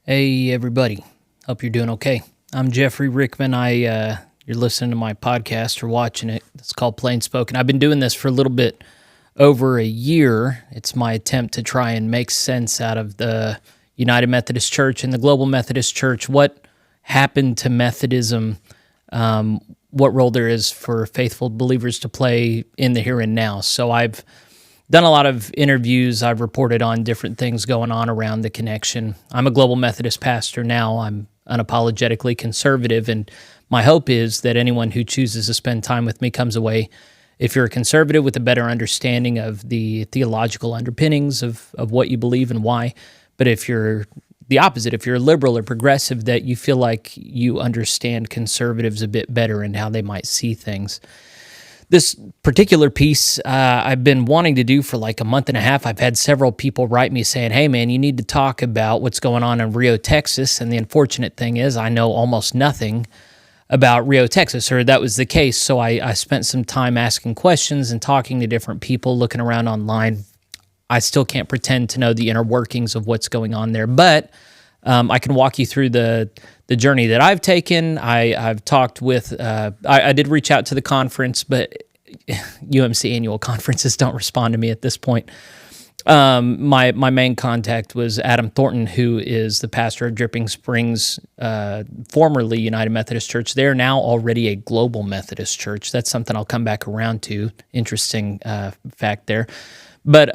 Hey everybody, hope you're doing okay. I'm Jeffrey Rickman. You're listening to my podcast or watching it. It's called Plain Spoken. I've been doing this for a little bit over a year. It's my attempt to try and make sense out of the United Methodist Church and the Global Methodist Church. What happened to Methodism? What role there is for faithful believers to play in the here and now. So I've done a lot of interviews. I've reported on different things going on around the connection. I'm a Global Methodist pastor now. I'm unapologetically conservative, and my hope is that anyone who chooses to spend time with me comes away, if you're a conservative, with a better understanding of the theological underpinnings of what you believe and why. But if you're the opposite, if you're a liberal or progressive, that you feel like you understand conservatives a bit better and how they might see things. This particular piece I've been wanting to do for like a month and a half. I've had several people write me saying, hey man, you need to talk about what's going on in Rio, Texas. And the unfortunate thing is I know almost nothing about Rio, Texas, or that was the case. So I spent some time asking questions and talking to different people, looking around online. I still can't pretend to know the inner workings of what's going on there, but I can walk you through the journey that I've taken. I've talked with, I did reach out to the conference, but UMC annual conferences don't respond to me at this point. My main contact was Adam Thornton, who is the pastor of Dripping Springs, formerly United Methodist Church. They're now already a Global Methodist Church. That's something I'll come back around to. Interesting fact there. But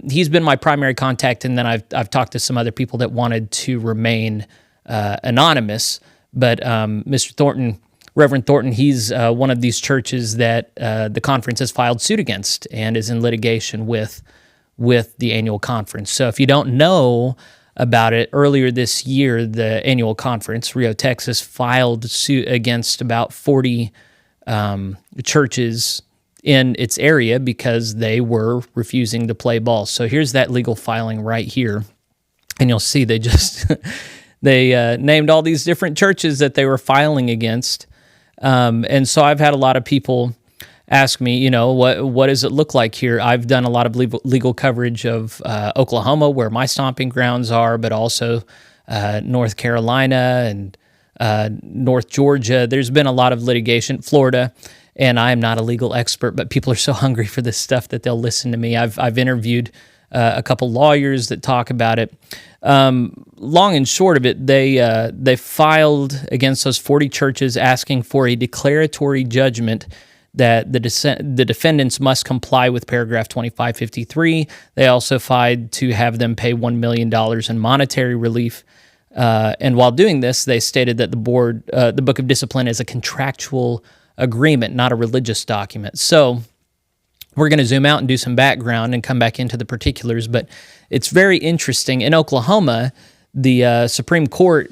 he's been my primary contact, and then I've talked to some other people that wanted to remain anonymous. But Mr. Thornton, Reverend Thornton, he's one of these churches that the conference has filed suit against and is in litigation with the annual conference. So if you don't know about it, earlier this year, the annual conference, Rio, Texas, filed suit against about 40 churches in its area because they were refusing to play ball. So here's that legal filing right here. And you'll see they just, they named all these different churches that they were filing against. And so I've had a lot of people ask me, you know, what does it look like here? I've done a lot of legal coverage of Oklahoma, where my stomping grounds are, but also North Carolina and North Georgia. There's been a lot of litigation, Florida. And I am not a legal expert, but people are so hungry for this stuff that they'll listen to me. I've interviewed a couple lawyers that talk about it. Long and short of it, they filed against those 40 churches asking for a declaratory judgment that the defendants must comply with paragraph 2553. They also filed to have them pay $1 million in monetary relief. And while doing this, they stated that the Book of Discipline is a contractual agreement, not a religious document. So we're going to zoom out and do some background and come back into the particulars, but it's very interesting. In Oklahoma, the Supreme Court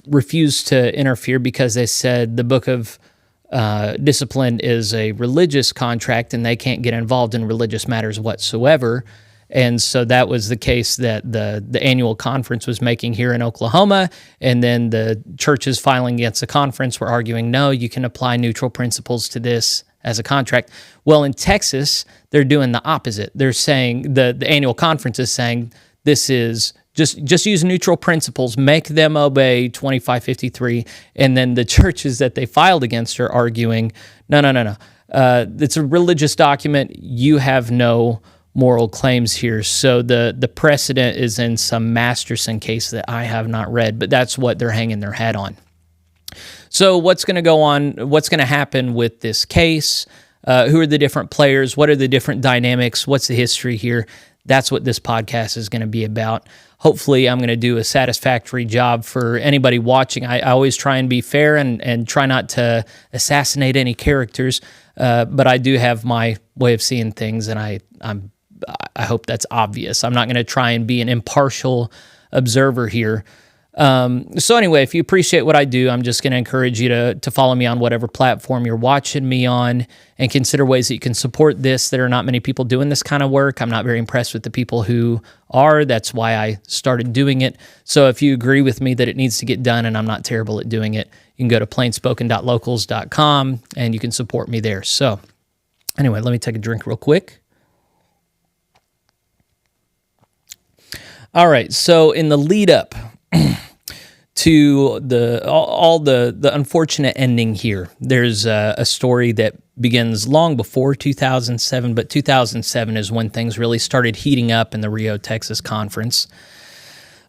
refused to interfere because they said the Book of Discipline is a religious contract and they can't get involved in religious matters whatsoever. And so that was the case that the annual conference was making here in Oklahoma, and then the churches filing against the conference were arguing, no, you can apply neutral principles to this as a contract. Well, in Texas, they're doing the opposite. They're saying, the annual conference is saying, this is just use neutral principles, make them obey 2553, and then the churches that they filed against are arguing, no. It's a religious document. You have no moral claims here. So the precedent is in some Masterson case that I have not read, but that's what they're hanging their hat on. So what's going to go on? What's going to happen with this case? Who are the different players? What are the different dynamics? What's the history here? That's what this podcast is going to be about. Hopefully, I'm going to do a satisfactory job for anybody watching. I always try and be fair and try not to assassinate any characters, but I do have my way of seeing things, and I hope that's obvious. I'm not going to try and be an impartial observer here. So anyway, if you appreciate what I do, I'm just going to encourage you to follow me on whatever platform you're watching me on and consider ways that you can support this. There are not many people doing this kind of work. I'm not very impressed with the people who are. That's why I started doing it. So if you agree with me that it needs to get done and I'm not terrible at doing it, you can go to plainspoken.locals.com and you can support me there. So anyway, let me take a drink real quick. All right, so in the lead up, to all the unfortunate ending here. There's a story that begins long before 2007, but 2007 is when things really started heating up in the Rio Texas Conference.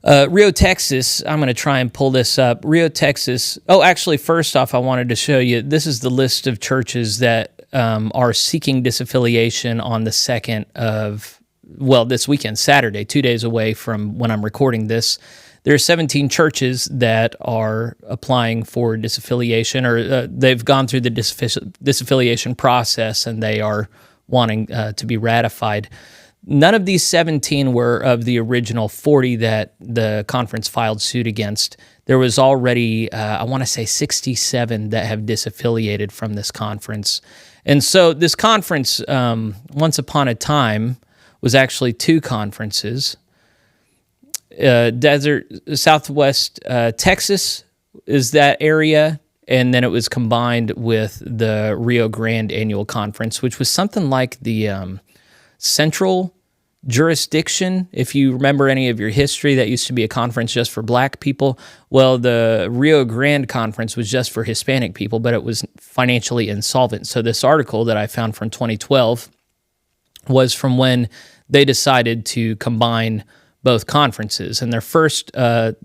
Rio Texas, I'm going to try and pull this up. Rio Texas, actually, first off, I wanted to show you, this is the list of churches that are seeking disaffiliation on the 2nd of, this weekend, Saturday, 2 days away from when I'm recording this. There are 17 churches that are applying for disaffiliation, or they've gone through the disaffiliation process, and they are wanting to be ratified. None of these 17 were of the original 40 that the conference filed suit against. There was already, I want to say 67 that have disaffiliated from this conference. And so this conference, once upon a time, was actually two conferences. Southwest Texas is that area, and then it was combined with the Rio Grande Annual Conference, which was something like the Central Jurisdiction. If you remember any of your history, that used to be a conference just for black people. Well, the Rio Grande Conference was just for Hispanic people, but it was financially insolvent. So this article that I found from 2012 was from when they decided to combine both conferences. And their first, look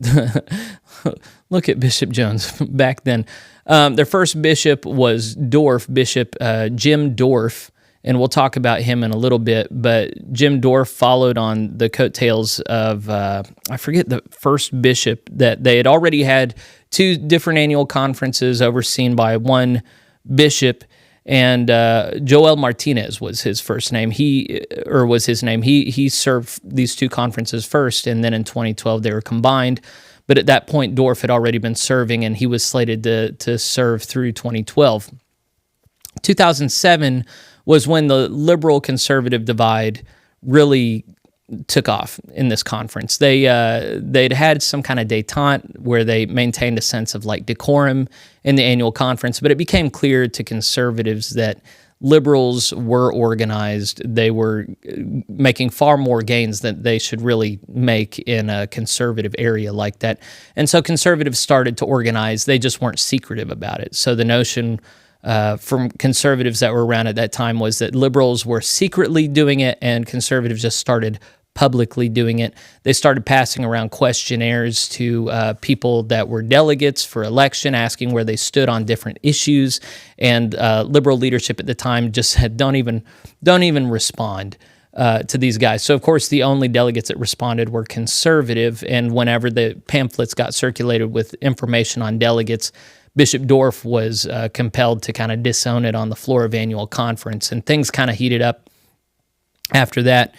at Bishop Jones back then. Their first bishop was Bishop Jim Dorff, and we'll talk about him in a little bit. But Jim Dorff followed on the coattails of, I forget the first bishop, that they had already had two different annual conferences overseen by one bishop. And Joel Martinez was his first name. He served these two conferences first, and then in 2012 they were combined. But at that point, Dorff had already been serving, and he was slated to serve through 2012. 2007 was when the liberal-conservative divide really took off in this conference. They'd had some kind of détente where they maintained a sense of like decorum in the annual conference, but it became clear to conservatives that liberals were organized. They were making far more gains than they should really make in a conservative area like that. And so conservatives started to organize. They just weren't secretive about it. So the notion from conservatives that were around at that time was that liberals were secretly doing it and conservatives just started publicly doing it. They started passing around questionnaires to people that were delegates for election, asking where they stood on different issues, and liberal leadership at the time just said, don't even respond to these guys. So, of course, the only delegates that responded were conservative, and whenever the pamphlets got circulated with information on delegates, Bishop Dorff was compelled to kind of disown it on the floor of annual conference, and things kind of heated up after that.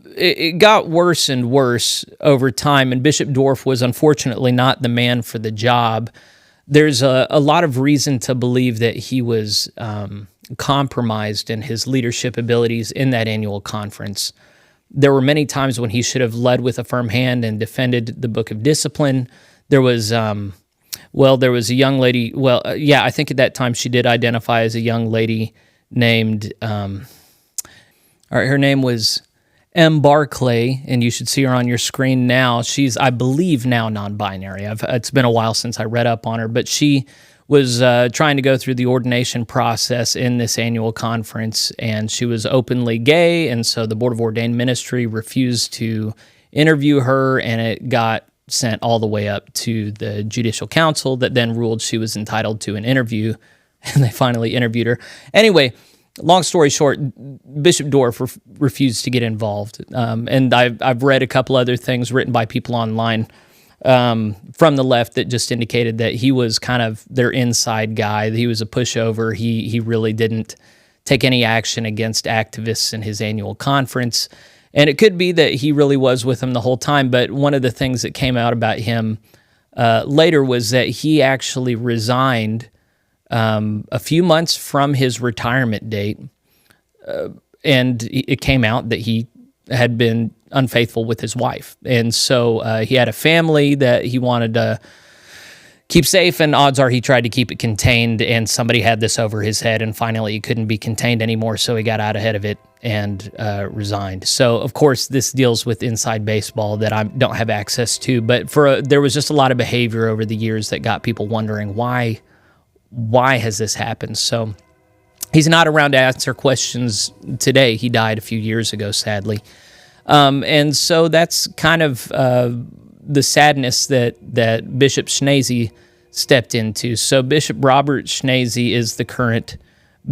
It got worse and worse over time, and Bishop Dorff was unfortunately not the man for the job. There's a lot of reason to believe that he was compromised in his leadership abilities in that annual conference. There were many times when he should have led with a firm hand and defended the Book of Discipline. There was, there was a young lady, I think at that time she did identify as a young lady named... her name was M. Barclay, and you should see her on your screen now. She's, I believe, now non-binary. It's been a while since I read up on her, but she was trying to go through the ordination process in this annual conference, and she was openly gay, and so the Board of Ordained Ministry refused to interview her, and it got sent all the way up to the Judicial Council that then ruled she was entitled to an interview, and they finally interviewed her. Anyway, long story short, Bishop Dorff refused to get involved, and I've read a couple other things written by people online from the left that just indicated that he was kind of their inside guy. He was a pushover. He really didn't take any action against activists in his annual conference, and it could be that he really was with them the whole time, but one of the things that came out about him later was that he actually resigned a few months from his retirement date, and it came out that he had been unfaithful with his wife. And so he had a family that he wanted to keep safe, and odds are he tried to keep it contained, and somebody had this over his head, and finally he couldn't be contained anymore, so he got out ahead of it and resigned. So, of course, this deals with inside baseball that I don't have access to, but there was just a lot of behavior over the years that got people wondering, why has this happened? So he's not around to answer questions today. He died a few years ago, sadly. And so that's kind of the sadness that Bishop Sneazy stepped into. So Bishop Robert Sneazy is the current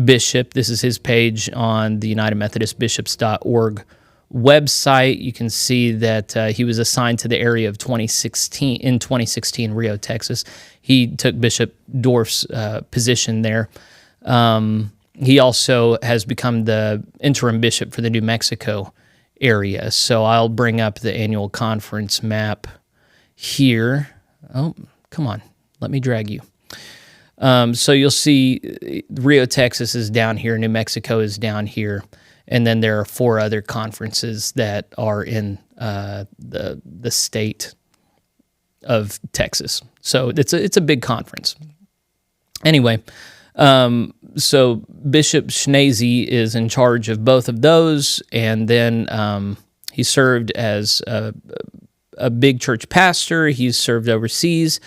bishop. This is his page on the UnitedMethodistBishops.org website. You can see that he was assigned to the area of 2016, Rio, Texas. He took Bishop Dorff's position there. He also has become the interim bishop for the New Mexico area. So I'll bring up the annual conference map here. Oh, come on. Let me drag you. So you'll see Rio, Texas is down here. New Mexico is down here. And then there are 4 other conferences that are in the state of Texas. So it's a big conference. Anyway, so Bishop Sneazy is in charge of both of those, and then he served as a big church pastor. He's served overseas.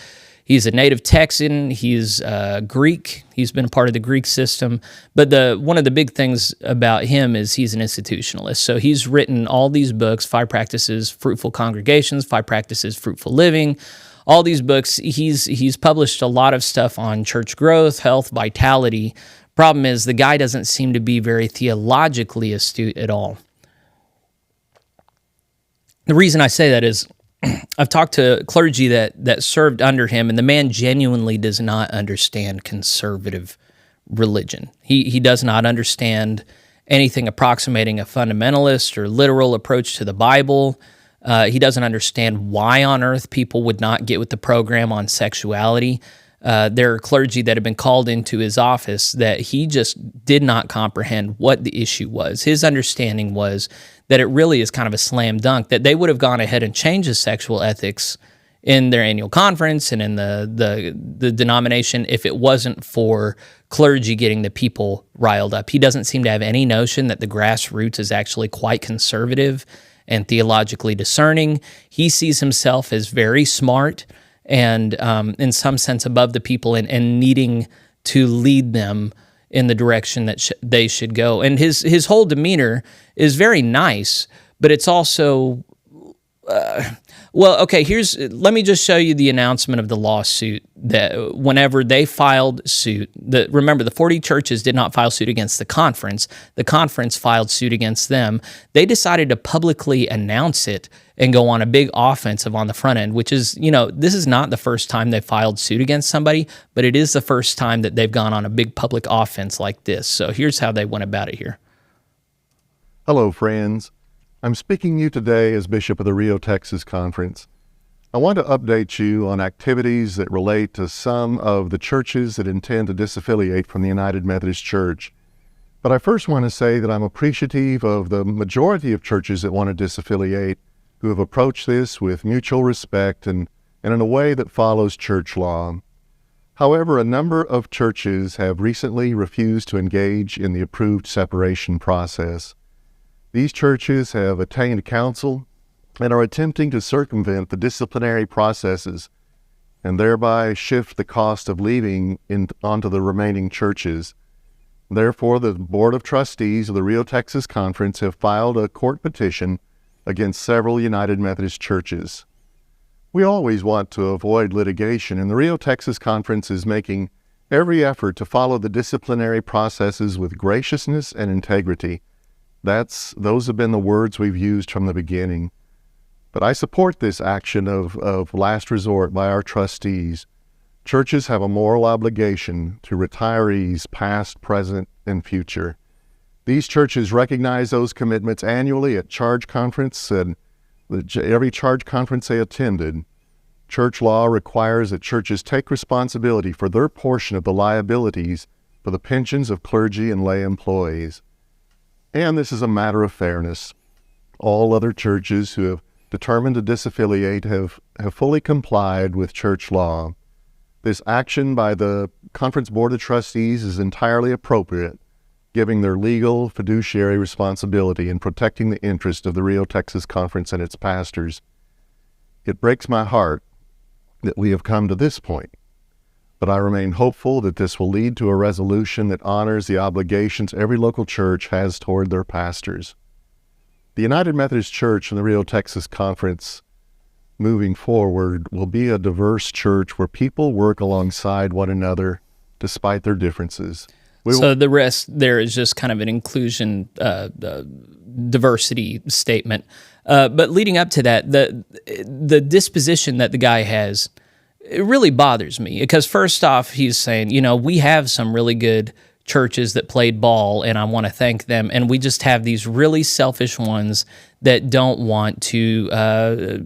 He's a native Texan. He's Greek. He's been a part of the Greek system. But one of the big things about him is he's an institutionalist. So he's written all these books: 5 Practices, Fruitful Congregations, 5 Practices, Fruitful Living. All these books. He's published a lot of stuff on church growth, health, vitality. Problem is, the guy doesn't seem to be very theologically astute at all. The reason I say that is I've talked to clergy that served under him, and the man genuinely does not understand conservative religion. He does not understand anything approximating a fundamentalist or literal approach to the Bible. He doesn't understand why on earth people would not get with the program on sexuality. There are clergy that have been called into his office that he just did not comprehend what the issue was. His understanding was that it really is kind of a slam dunk, that they would have gone ahead and changed the sexual ethics in their annual conference and in the denomination if it wasn't for clergy getting the people riled up. He doesn't seem to have any notion that the grassroots is actually quite conservative and theologically discerning. He sees himself as very smart and in some sense above the people and needing to lead them in the direction that they should go. And his whole demeanor is very nice, but it's also, let me just show you the announcement of the lawsuit that whenever they filed suit, remember the 40 churches did not file suit against the conference filed suit against them. They decided to publicly announce it and go on a big offensive on the front end, which is, this is not the first time they filed suit against somebody, but it is the first time that they've gone on a big public offense like this. So here's how they went about it here. Hello, friends. I'm speaking to you today as Bishop of the Rio Texas Conference. I want to update you on activities that relate to some of the churches that intend to disaffiliate from the United Methodist Church. But I first want to say that I'm appreciative of the majority of churches that want to disaffiliate, who have approached this with mutual respect and in a way that follows church law. However, a number of churches have recently refused to engage in the approved separation process. These churches have attained counsel and are attempting to circumvent the disciplinary processes and thereby shift the cost of leaving onto the remaining churches. Therefore, the Board of Trustees of the Rio Texas Conference have filed a court petition against several United Methodist churches. We always want to avoid litigation, and the Rio Texas Conference is making every effort to follow the disciplinary processes with graciousness and integrity. Those have been the words we've used from the beginning. But I support this action of last resort by our trustees. Churches have a moral obligation to retirees past, present, and future. These churches recognize those commitments annually at charge conference, and every charge conference they attended. Church law requires that churches take responsibility for their portion of the liabilities for the pensions of clergy and lay employees. And this is a matter of fairness. All other churches who have determined to disaffiliate have fully complied with church law. This action by the Conference Board of Trustees is entirely appropriate, giving their legal fiduciary responsibility in protecting the interest of the Rio Texas Conference and its pastors. It breaks my heart that we have come to this point, but I remain hopeful that this will lead to a resolution that honors the obligations every local church has toward their pastors. The United Methodist Church and the Rio Texas Conference moving forward will be a diverse church where people work alongside one another despite their differences. So the rest there is just kind of an inclusion, diversity statement. But leading up to that, the disposition that the guy has, it really bothers me because first off, he's saying, we have some really good churches that played ball, and I want to thank them, and we just have these really selfish ones that don't want to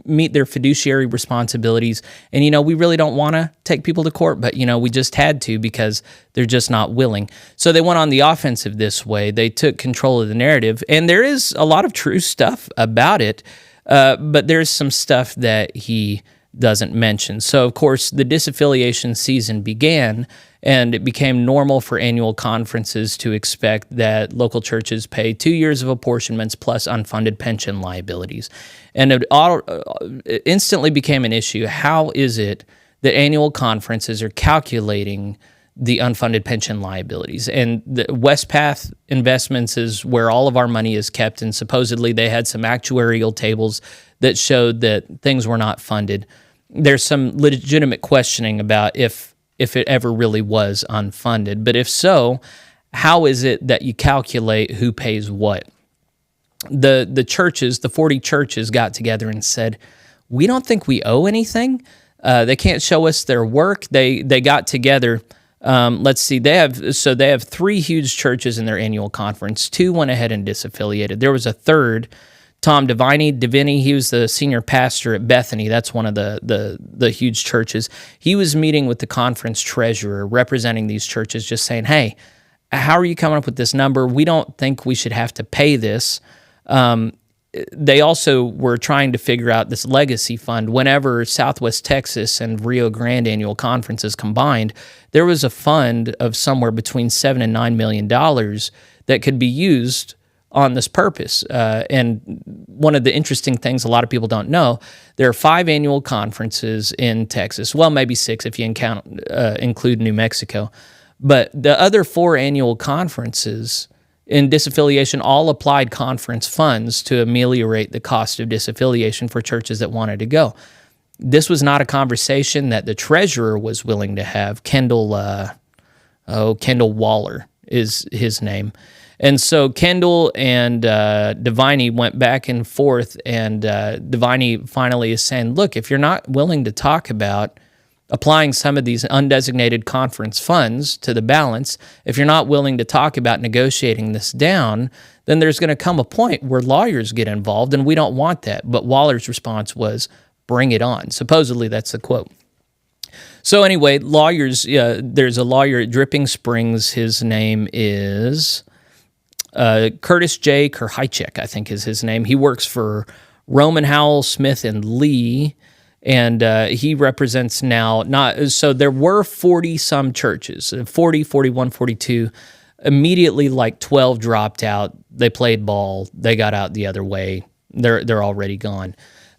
meet their fiduciary responsibilities. And, we really don't want to take people to court, but, we just had to because they're just not willing. So they went on the offensive this way. They took control of the narrative, and there is a lot of true stuff about it, but there's some stuff that he doesn't mention. So, of course, the disaffiliation season began, and it became normal for annual conferences to expect that local churches pay 2 years of apportionments plus unfunded pension liabilities. And it instantly became an issue. How is it that annual conferences are calculating the unfunded pension liabilities? And the Westpath Investments is where all of our money is kept, and supposedly they had some actuarial tables that showed that things were not funded. There's some legitimate questioning about if it ever really was unfunded. But if so, how is it that you calculate who pays what? The churches, the 40 churches got together and said, we don't think we owe anything. They can't show us their work. They got together. Let's see. They have 3 huge churches in their annual conference. 2 went ahead and disaffiliated. There was a third, Tom Divini, he was the senior pastor at Bethany. That's one of the huge churches. He was meeting with the conference treasurer, representing these churches, just saying, hey, how are you coming up with this number? We don't think we should have to pay this. They also were trying to figure out this legacy fund. Whenever Southwest Texas and Rio Grande annual conferences combined, there was a fund of somewhere between $7 and $9 million that could be used on this purpose. And one of the interesting things a lot of people don't know, there are 5 annual conferences in Texas. Well, maybe 6 if you include New Mexico. But the other 4 annual conferences in disaffiliation all applied conference funds to ameliorate the cost of disaffiliation for churches that wanted to go. This was not a conversation that the treasurer was willing to have. Kendall Waller is his name. And so Kendall and Divini went back and forth, and Divini finally is saying, look, if you're not willing to talk about applying some of these undesignated conference funds to the balance, if you're not willing to talk about negotiating this down, then there's going to come a point where lawyers get involved, and we don't want that. But Waller's response was, bring it on. Supposedly, that's the quote. So anyway, lawyers, there's a lawyer at Dripping Springs. His name is Curtis J. Kerhychek, I think is his name. He works for Roman Howell, Smith, and Lee, and he represents now, so there were 40-some churches, 40, 41, 42. Immediately, like 12 dropped out. They played ball. They got out the other way. They're already gone.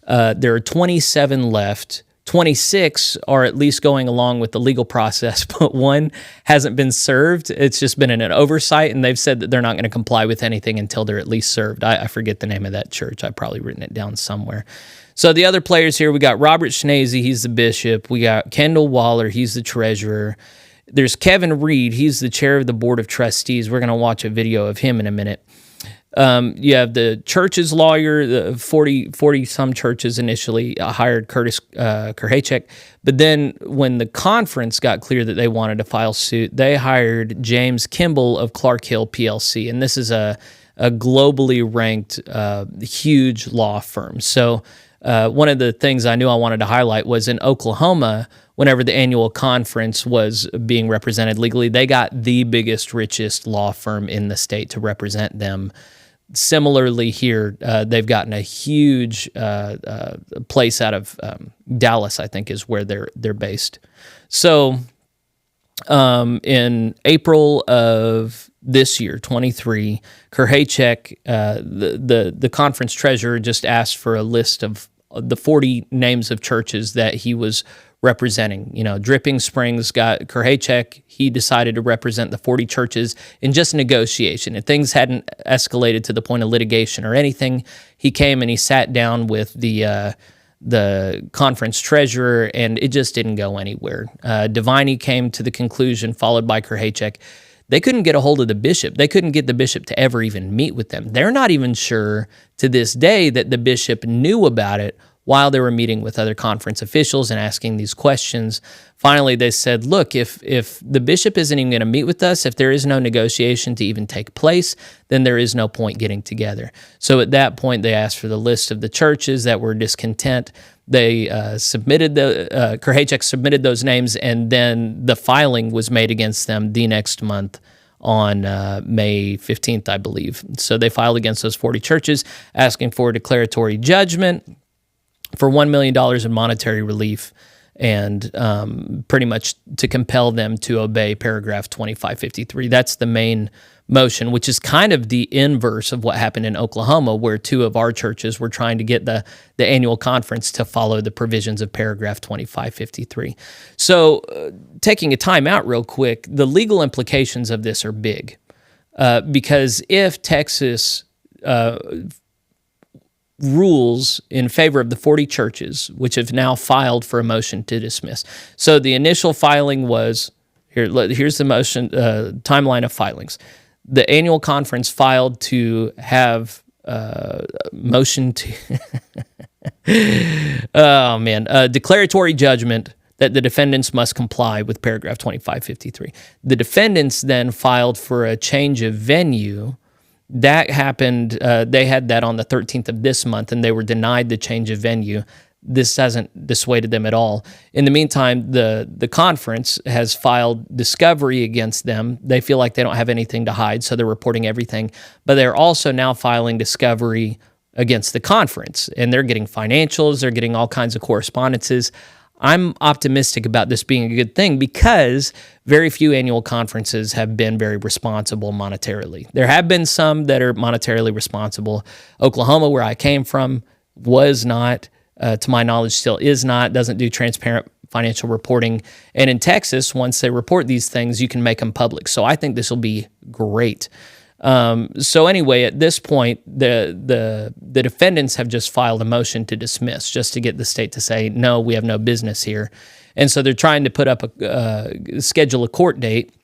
There are 27 left. 26 are at least going along with the legal process, but 1 hasn't been served. It's just been in an oversight, and they've said that they're not going to comply with anything until they're at least served. I forget the name of that church. I've probably written it down somewhere. So the other players here, we got Robert Sneazy, he's the bishop. We got Kendall Waller, he's the treasurer. There's Kevin Reed, he's the chair of the board of trustees. We're going to watch a video of him in a minute. You have the church's lawyer, the 40-some churches initially hired Curtis Kerhychek, but then when the conference got clear that they wanted to file suit, they hired James Kimball of Clark Hill PLC, and this is a globally ranked huge law firm. So one of the things I knew I wanted to highlight was in Oklahoma, whenever the annual conference was being represented legally, they got the biggest, richest law firm in the state to represent them. Similarly here, they've gotten a huge place out of Dallas, I think is where they're based. So in April of this year, 23, Kurhachek, the conference treasurer, just asked for a list of the 40 names of churches that he was representing. Dripping Springs got Kurhachek. He decided to represent the 40 churches in just negotiation. If things hadn't escalated to the point of litigation or anything, he came and he sat down with the conference treasurer, and it just didn't go anywhere. Deviney came to the conclusion, followed by Kurhachek. They couldn't get a hold of the bishop. They couldn't get the bishop to ever even meet with them. They're not even sure to this day that the bishop knew about it while they were meeting with other conference officials and asking these questions. Finally, they said, look, if the bishop isn't even going to meet with us, if there is no negotiation to even take place, then there is no point getting together. So at that point, they asked for the list of the churches that were discontent. They Kurhachek submitted those names, and then the filing was made against them the next month on May 15th, I believe. So they filed against those 40 churches, asking for a declaratory judgment for $1 million in monetary relief, and pretty much to compel them to obey paragraph 2553. That's the main motion, which is kind of the inverse of what happened in Oklahoma, where two of our churches were trying to get the annual conference to follow the provisions of paragraph 2553. So taking a time out real quick, the legal implications of this are big, because if Texas rules in favor of the 40 churches, which have now filed for a motion to dismiss. So the initial filing was, here's the motion, timeline of filings. The annual conference filed to have motion to, declaratory judgment that the defendants must comply with paragraph 2553. The defendants then filed for a change of venue. That happened, they had that on the 13th of this month, and they were denied the change of venue. This hasn't dissuaded them at all. In the meantime, the conference has filed discovery against them. They feel like they don't have anything to hide, so they're reporting everything. But they're also now filing discovery against the conference, and they're getting financials, they're getting all kinds of correspondences. I'm optimistic about this being a good thing because very few annual conferences have been very responsible monetarily. There have been some that are monetarily responsible. Oklahoma, where I came from, was not, to my knowledge, still is not, doesn't do transparent financial reporting. And in Texas, once they report these things, you can make them public. So I think this will be great. So anyway, at this point, the defendants have just filed a motion to dismiss, just to get the state to say, no, we have no business here. And so they're trying to put up schedule a court date,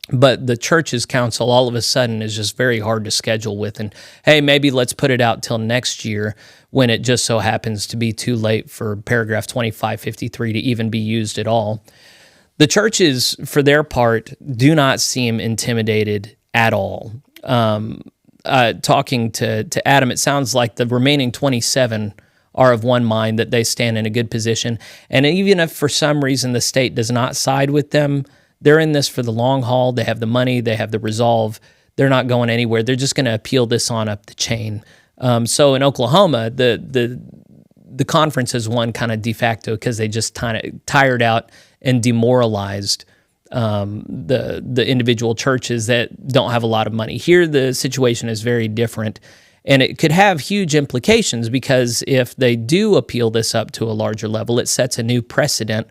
but the church's council all of a sudden is just very hard to schedule with. And hey, maybe let's put it out till next year, when it just so happens to be too late for paragraph 2553 to even be used at all. The churches, for their part, do not seem intimidated at all. Talking to Adam, it sounds like the remaining 27 are of one mind that they stand in a good position. And even if for some reason the state does not side with them, they're in this for the long haul. They have the money, they have the resolve. They're not going anywhere. They're just going to appeal this on up the chain. So in Oklahoma, the conference has won kind of de facto because they just kind of tired out and demoralized the individual churches that don't have a lot of money. Here, the situation is very different, and it could have huge implications because if they do appeal this up to a larger level, it sets a new precedent,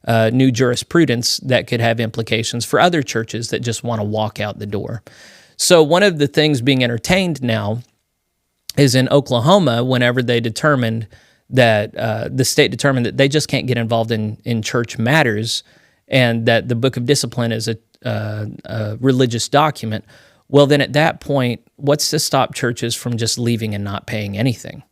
new jurisprudence that could have implications for other churches that just want to walk out the door. So one of the things being entertained now is in Oklahoma, whenever they determined that the state determined that they just can't get involved in church matters, and that the Book of Discipline is a religious document, well, then at that point, what's to stop churches from just leaving and not paying anything?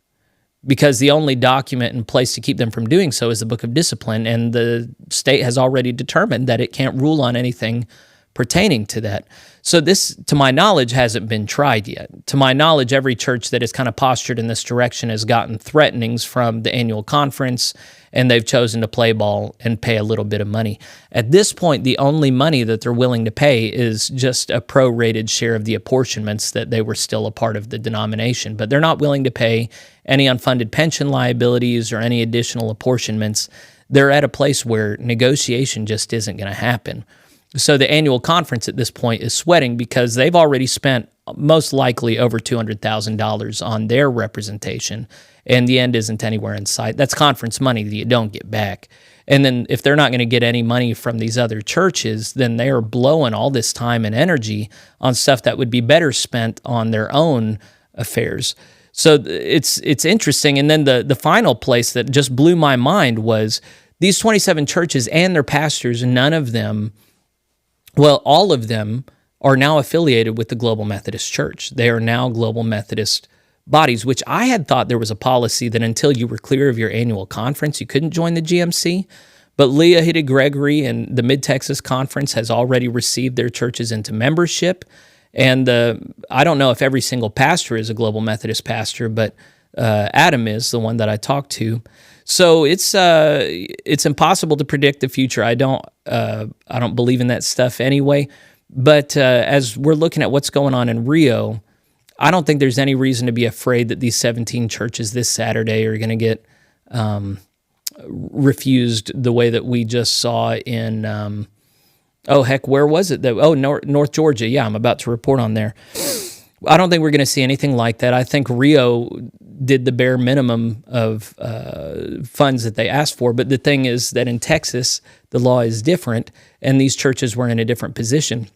Because the only document in place to keep them from doing so is the Book of Discipline, and the state has already determined that it can't rule on anything pertaining to that. So this, to my knowledge, hasn't been tried yet. To my knowledge, every church that is kind of postured in this direction has gotten threatenings from the annual conference, and they've chosen to play ball and pay a little bit of money. At this point, the only money that they're willing to pay is just a prorated share of the apportionments that they were still a part of the denomination. But they're not willing to pay any unfunded pension liabilities or any additional apportionments. They're at a place where negotiation just isn't going to happen. So the annual conference at this point is sweating because they've already spent most likely over $200,000 on their representation, and the end isn't anywhere in sight. That's conference money that you don't get back. And then if they're not going to get any money from these other churches, then they are blowing all this time and energy on stuff that would be better spent on their own affairs. So it's interesting. And then the final place that just blew my mind was these 27 churches and their pastors, none of them, well, all of them are now affiliated with the Global Methodist Church. They are now Global Methodist bodies, which I had thought there was a policy that until you were clear of your annual conference, you couldn't join the GMC. But Leah Hidde Gregory and the Mid-Texas Conference has already received their churches into membership. And I don't know if every single pastor is a Global Methodist pastor, but Adam is the one that I talked to. So it's impossible to predict the future. I don't believe in that stuff anyway. But as we're looking at what's going on in Rio, I don't think there's any reason to be afraid that these 17 churches this Saturday are going to get refused the way that we just saw in, where was it? North Georgia. Yeah, I'm about to report on there. I don't think we're going to see anything like that. I think Rio did the bare minimum of funds that they asked for. But the thing is that in Texas, the law is different, and these churches were in a different position.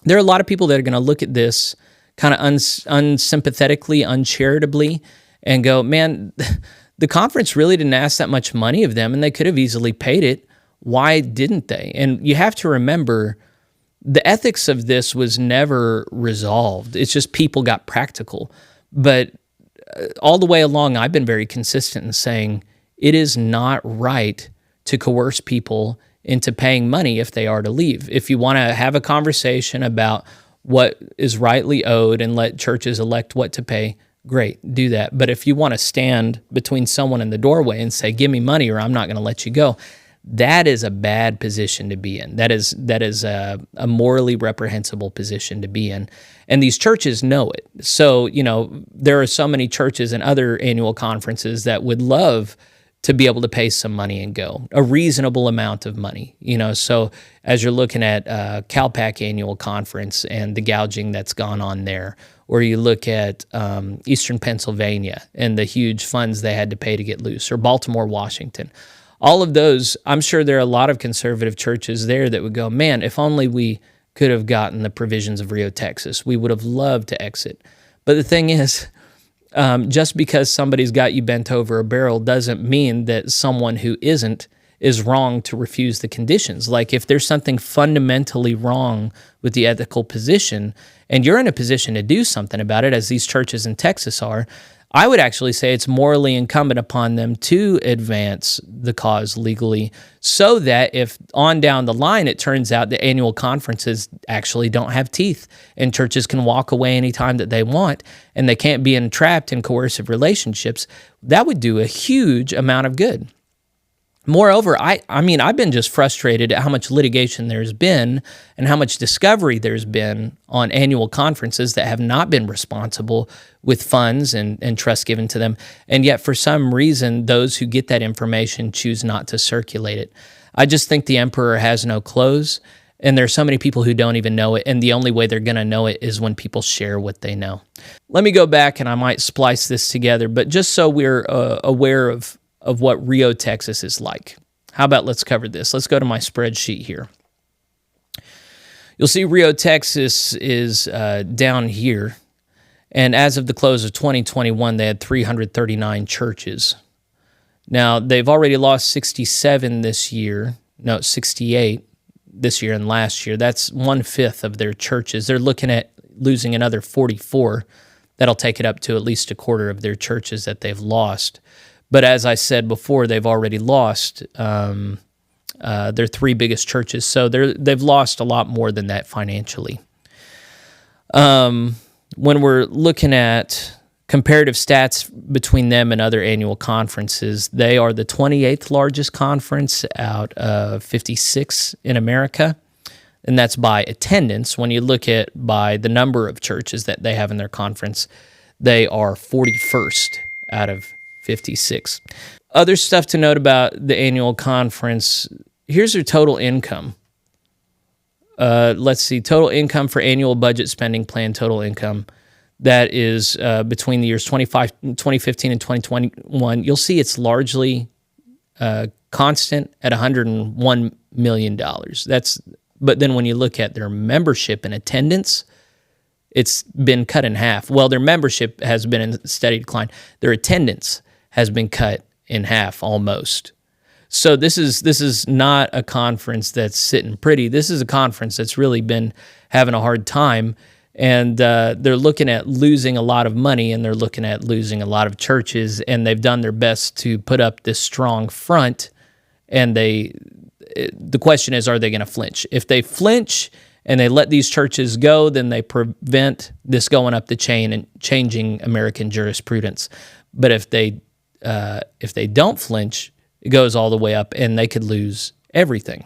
There are a lot of people that are going to look at this kind of unsympathetically, uncharitably, and go, man, the conference really didn't ask that much money of them, and they could have easily paid it. Why didn't they? And you have to remember, the ethics of this was never resolved. It's just people got practical. But all the way along, I've been very consistent in saying it is not right to coerce people into paying money if they are to leave. If you want to have a conversation about what is rightly owed and let churches elect what to pay, great, do that. But if you want to stand between someone in the doorway and say, give me money or I'm not going to let you go, that is a bad position to be in. That is a morally reprehensible position to be in. And these churches know it. So, there are so many churches and other annual conferences that would love to be able to pay some money and go, a reasonable amount of money. So as you're looking at CalPAC annual conference and the gouging that's gone on there, or you look at Eastern Pennsylvania and the huge funds they had to pay to get loose, or Baltimore, Washington, all of those, I'm sure there are a lot of conservative churches there that would go, man, if only we could have gotten the provisions of Rio, Texas. We would have loved to exit. But the thing is, just because somebody's got you bent over a barrel doesn't mean that someone who isn't is wrong to refuse the conditions. Like if there's something fundamentally wrong with the ethical position and you're in a position to do something about it, as these churches in Texas are, I would actually say it's morally incumbent upon them to advance the cause legally so that if on down the line it turns out the annual conferences actually don't have teeth and churches can walk away anytime that they want and they can't be entrapped in coercive relationships, that would do a huge amount of good. Moreover, I've been just frustrated at how much litigation there's been and how much discovery there's been on annual conferences that have not been responsible with funds and trust given to them. And yet, for some reason, those who get that information choose not to circulate it. I just think the emperor has no clothes, and there's so many people who don't even know it, and the only way they're going to know it is when people share what they know. Let me go back, and I might splice this together, but just so we're aware of what Rio, Texas is like. How about let's cover this? Let's go to my spreadsheet here. You'll see Rio, Texas is down here. And as of the close of 2021, they had 339 churches. Now, they've already lost 67 this year. No, 68 this year and last year. That's 1/5 of their churches. They're looking at losing another 44. That'll take it up to at least a quarter of their churches that they've lost. But as I said before, they've already lost their 3 biggest churches. So they've lost a lot more than that financially. When we're looking at comparative stats between them and other annual conferences, they are the 28th largest conference out of 56 in America, and that's by attendance. When you look at by the number of churches that they have in their conference, they are 41st out of 56. Other stuff to note about the annual conference, here's their total income. Let's see, total income for annual budget spending plan, total income. That is between the years 2015 and 2021. You'll see it's largely constant at $101 million. But then when you look at their membership and attendance, it's been cut in half. Well, their membership has been in steady decline. Their attendance has been cut in half almost. So this is not a conference that's sitting pretty. This is a conference that's really been having a hard time, and they're looking at losing a lot of money, and they're looking at losing a lot of churches, and they've done their best to put up this strong front, and the question is, are they going to flinch? If they flinch and they let these churches go, then they prevent this going up the chain and changing American jurisprudence. But if they don't flinch, it goes all the way up, and they could lose everything.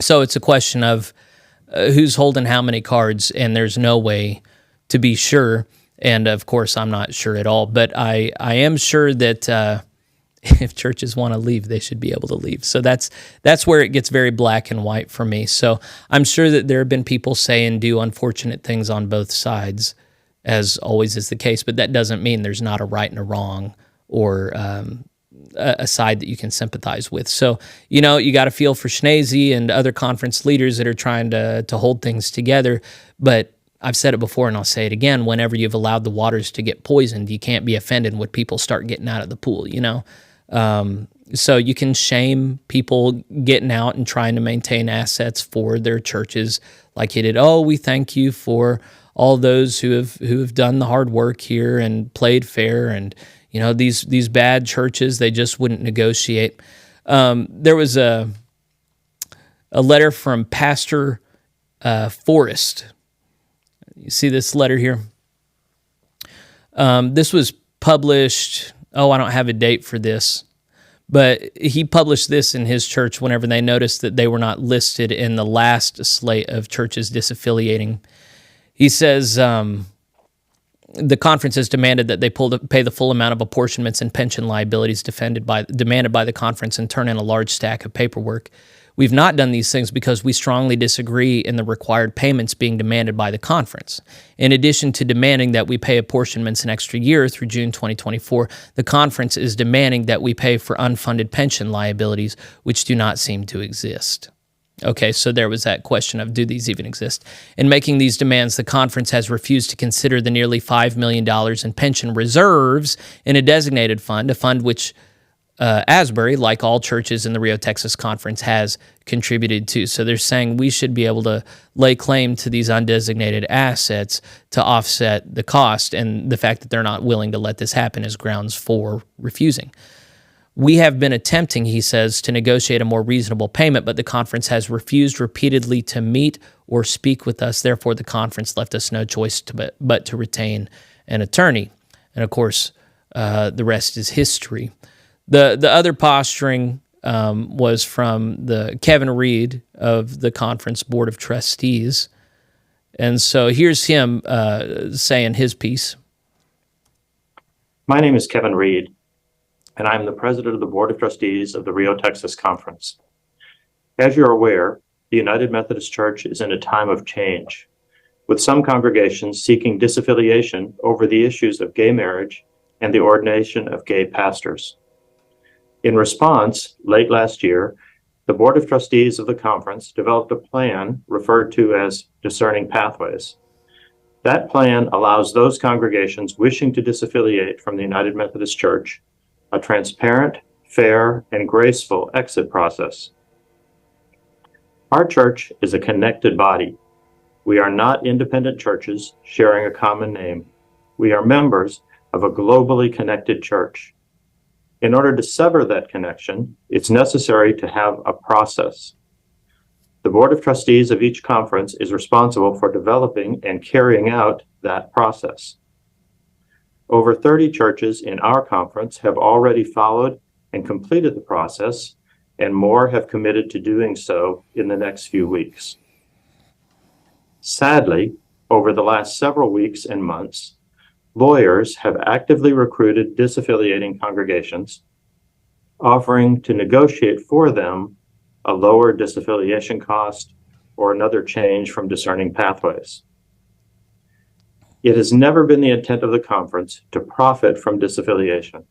So it's a question of who's holding how many cards, and there's no way to be sure. And of course, I'm not sure at all. But I am sure that if churches want to leave, they should be able to leave. So that's where it gets very black and white for me. So I'm sure that there have been people say and do unfortunate things on both sides, as always is the case. But that doesn't mean there's not a right and a wrong, or a side that you can sympathize with. So, you got to feel for Sneazy and other conference leaders that are trying to hold things together. But I've said it before, and I'll say it again, whenever you've allowed the waters to get poisoned, you can't be offended when people start getting out of the pool, So you can shame people getting out and trying to maintain assets for their churches like you did. Oh, we thank you for all those who have done the hard work here and played fair, and these bad churches, they just wouldn't negotiate. There was a letter from Pastor Forrest. You see this letter here? This was published, I don't have a date for this, but he published this in his church whenever they noticed that they were not listed in the last slate of churches disaffiliating. He says, the conference has demanded that they pay the full amount of apportionments and pension liabilities demanded by the conference and turn in a large stack of paperwork. We've not done these things because we strongly disagree in the required payments being demanded by the conference. In addition to demanding that we pay apportionments an extra year through June 2024, the conference is demanding that we pay for unfunded pension liabilities, which do not seem to exist. Okay, so there was that question of, do these even exist? In making these demands, the conference has refused to consider the nearly $5 million in pension reserves in a designated fund, a fund which Asbury, like all churches in the Rio Texas Conference, has contributed to. So they're saying we should be able to lay claim to these undesignated assets to offset the cost, and the fact that they're not willing to let this happen is grounds for refusing. We have been attempting, he says, to negotiate a more reasonable payment, but the conference has refused repeatedly to meet or speak with us. Therefore, the conference left us no choice but to retain an attorney. And of course, the rest is history. The other posturing was from the Kevin Reed of the conference board of trustees. And so here's him saying his piece. My name is Kevin Reed, and I'm the president of the Board of Trustees of the Rio Texas Conference. As you're aware, the United Methodist Church is in a time of change, with some congregations seeking disaffiliation over the issues of gay marriage and the ordination of gay pastors. In response, late last year, the Board of Trustees of the conference developed a plan referred to as Discerning Pathways. That plan allows those congregations wishing to disaffiliate from the United Methodist Church a transparent, fair, and graceful exit process. Our church is a connected body. We are not independent churches sharing a common name. We are members of a globally connected church. In order to sever that connection, it's necessary to have a process. The Board of Trustees of each conference is responsible for developing and carrying out that process. Over 30 churches in our conference have already followed and completed the process, and more have committed to doing so in the next few weeks. Sadly, over the last several weeks and months, lawyers have actively recruited disaffiliating congregations, offering to negotiate for them a lower disaffiliation cost or another change from discerning pathways. It has never been the intent of the conference to profit from disaffiliation.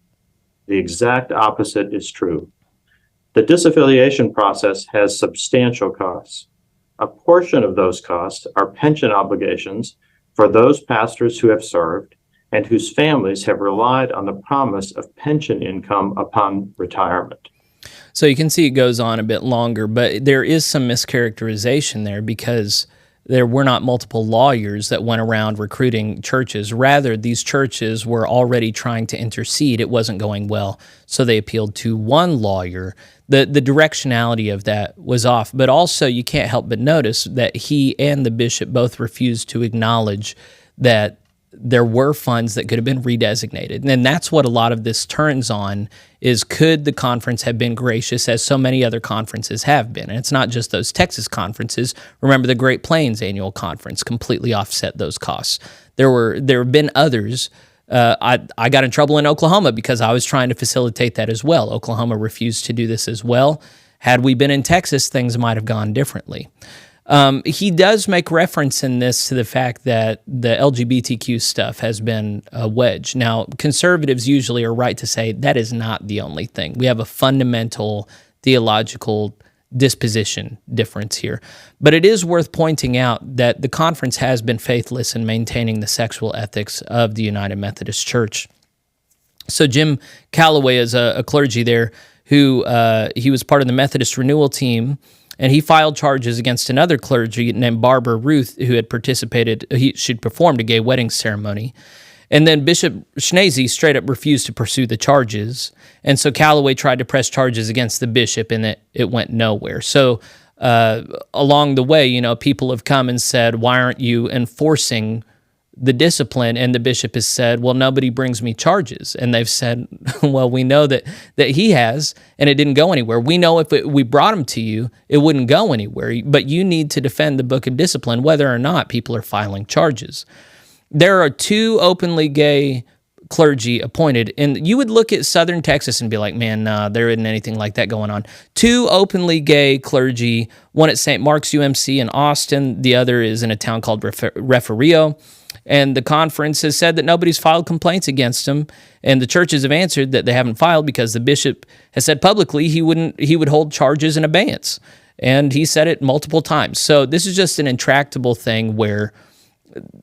The exact opposite is true. The disaffiliation process has substantial costs. A portion of those costs are pension obligations for those pastors who have served and whose families have relied on the promise of pension income upon retirement. So you can see it goes on a bit longer, but there is some mischaracterization there because there were not multiple lawyers that went around recruiting churches. Rather, these churches were already trying to intercede. It wasn't going well, so they appealed to one lawyer. The directionality of that was off, but also you can't help but notice that he and the bishop both refused to acknowledge that there were funds that could have been redesignated. And that's what a lot of this turns on is, could the conference have been gracious as so many other conferences have been? And it's not just those Texas conferences. Remember, the Great Plains Annual Conference completely offset those costs. There have been others. I got in trouble in Oklahoma because I was trying to facilitate that as well. Oklahoma refused to do this as well. Had we been in Texas, things might have gone differently. He does make reference in this to the fact that the LGBTQ stuff has been a wedge. Now, conservatives usually are right to say that is not the only thing. We have a fundamental theological disposition difference here. But it is worth pointing out that the conference has been faithless in maintaining the sexual ethics of the United Methodist Church. So Jim Calloway is a clergy there who he was part of the Methodist renewal team, and he filed charges against another clergy named Barbara Ruth, who had she'd performed a gay wedding ceremony. And then Bishop Sneazy straight up refused to pursue the charges. And so Calloway tried to press charges against the bishop, and it went nowhere. So along the way, people have come and said, why aren't you enforcing the discipline? And the bishop has said, well, nobody brings me charges. And they've said, well, we know that he has, and it didn't go anywhere. We know if we brought him to you, it wouldn't go anywhere. But you need to defend the book of discipline, whether or not people are filing charges. There are 2 openly gay clergy appointed, and you would look at Southern Texas and be like, man, nah, there isn't anything like that going on. 2 openly gay clergy, one at St. Mark's UMC in Austin, the other is in a town called Rio. And the conference has said that nobody's filed complaints against him, and the churches have answered that they haven't filed because the bishop has said publicly he would hold charges in abeyance, and he said it multiple times. So this is just an intractable thing where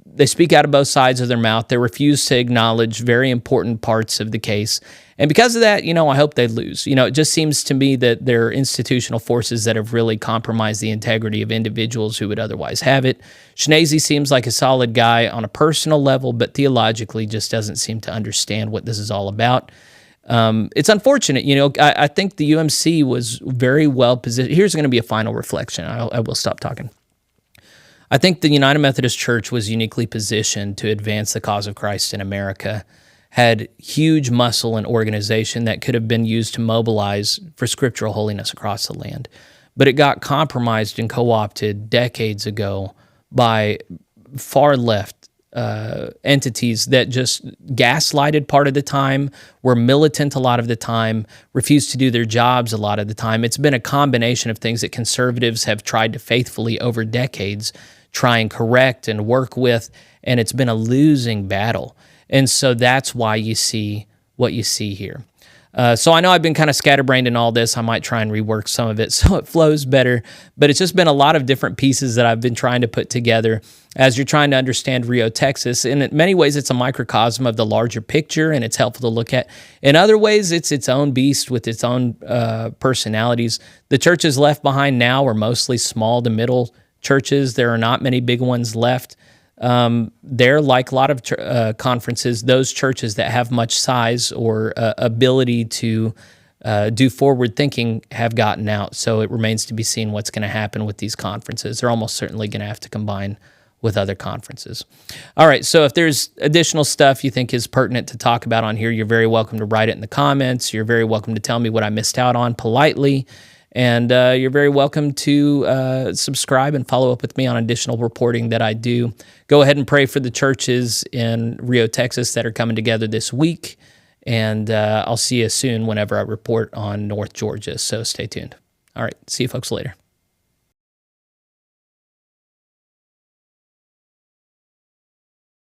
they speak out of both sides of their mouth. They refuse to acknowledge very important parts of the case. And because of that, I hope they lose. It just seems to me that there are institutional forces that have really compromised the integrity of individuals who would otherwise have it. Sneazy seems like a solid guy on a personal level, but theologically just doesn't seem to understand what this is all about. It's unfortunate. I think the UMC was very well positioned. Here's going to be a final reflection. I will stop talking. I think the United Methodist Church was uniquely positioned to advance the cause of Christ in America, had huge muscle and organization that could have been used to mobilize for scriptural holiness across the land. But it got compromised and co-opted decades ago by far left entities that just gaslighted part of the time, were militant a lot of the time, refused to do their jobs a lot of the time. It's been a combination of things that conservatives have tried to faithfully over decades try and correct and work with, and it's been a losing battle. And so that's why you see what you see here. So I know I've been kind of scatterbrained in all this. I might try and rework some of it so it flows better, but it's just been a lot of different pieces that I've been trying to put together as you're trying to understand Rio, Texas. And in many ways, it's a microcosm of the larger picture, and it's helpful to look at. In other ways, it's its own beast with its own personalities. The churches left behind now are mostly small to middle churches. There are not many big ones left. They're like a lot of conferences, those churches that have much size or ability to do forward thinking have gotten out. So it remains to be seen what's going to happen with these conferences. They're almost certainly going to have to combine with other conferences. All right, so if there's additional stuff you think is pertinent to talk about on here, you're very welcome to write it in the comments. You're very welcome to tell me what I missed out on politely. And you're very welcome to subscribe and follow up with me on additional reporting that I do. Go ahead and pray for the churches in Rio, Texas that are coming together this week. And I'll see you soon whenever I report on North Georgia. So stay tuned. All right, see you folks later.